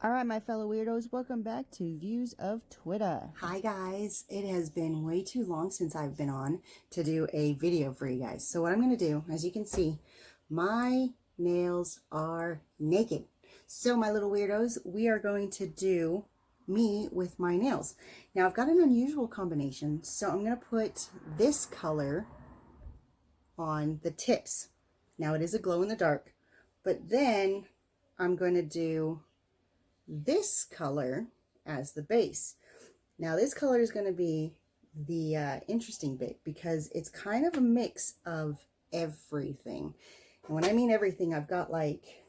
All right, my fellow weirdos, welcome back to Views of Twitter. Hi guys, it has been way too long since I've been on to do a video for you guys. So what I'm going to do, as you can see, my nails are naked. So my little weirdos, we are going to do me with my nails. Now I've got an unusual combination, so I'm going to put this color on the tips. Now it is a glow in the dark, but then I'm going to do this color as the base. Now this color is going to be the interesting bit because it's kind of a mix of everything. And when I mean everything, I've got like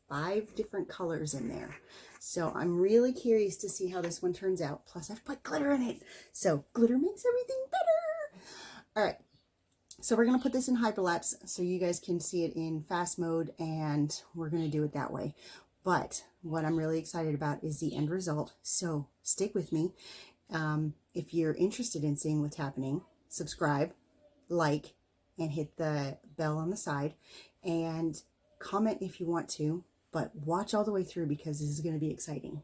5 different colors in there. So I'm really curious to see how this one turns out. Plus I've put glitter in it. So glitter makes everything better. All right. So we're going to put this in hyperlapse so you guys can see it in fast mode, and we're going to do it that way. But what I'm really excited about is the end result. So stick with me. If you're interested in seeing what's happening, subscribe, like, and hit the bell on the side, and comment if you want to, but watch all the way through because this is going to be exciting.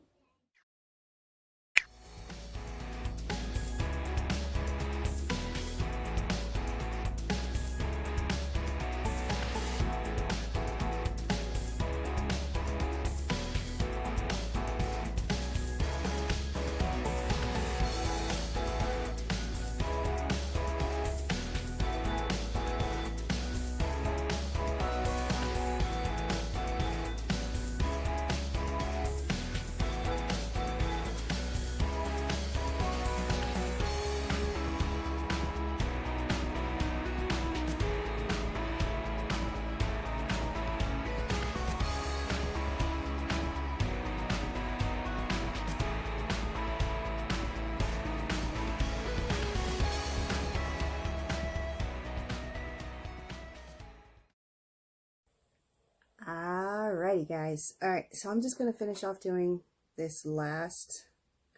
Alrighty guys. Alright, so I'm just going to finish off doing this last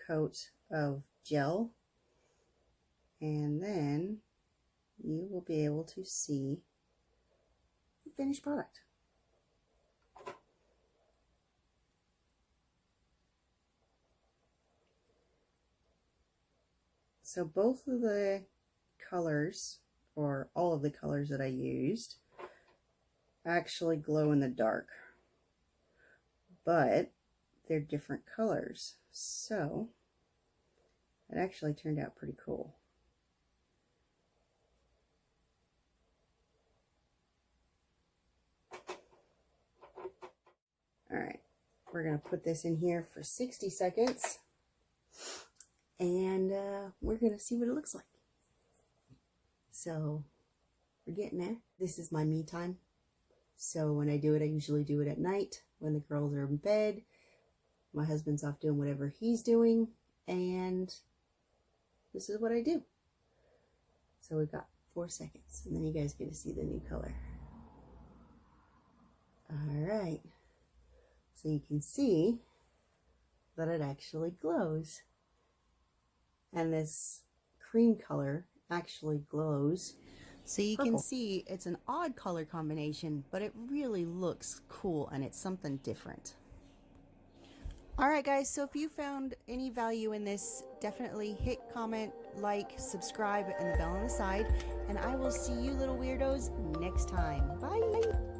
coat of gel, and then you will be able to see the finished product. So both of the colors, or all of the colors that I used, actually glow in the dark, but they're different colors, so it actually turned out pretty cool. Alright, we're going to put this in here for 60 seconds, and we're going to see what it looks like. So we're getting there. This is my me time. So when I do it, I usually do it at night when the girls are in bed. My husband's off doing whatever he's doing, and this is what I do. So we've got 4 seconds, and then you guys get to see the new color. Alright, so you can see that it actually glows. And this cream color actually glows. So you can see it's an odd color combination, but it really looks cool and it's something different. Alright guys, so if you found any value in this, definitely hit comment, like, subscribe, and the bell on the side. And I will see you little weirdos next time. Bye!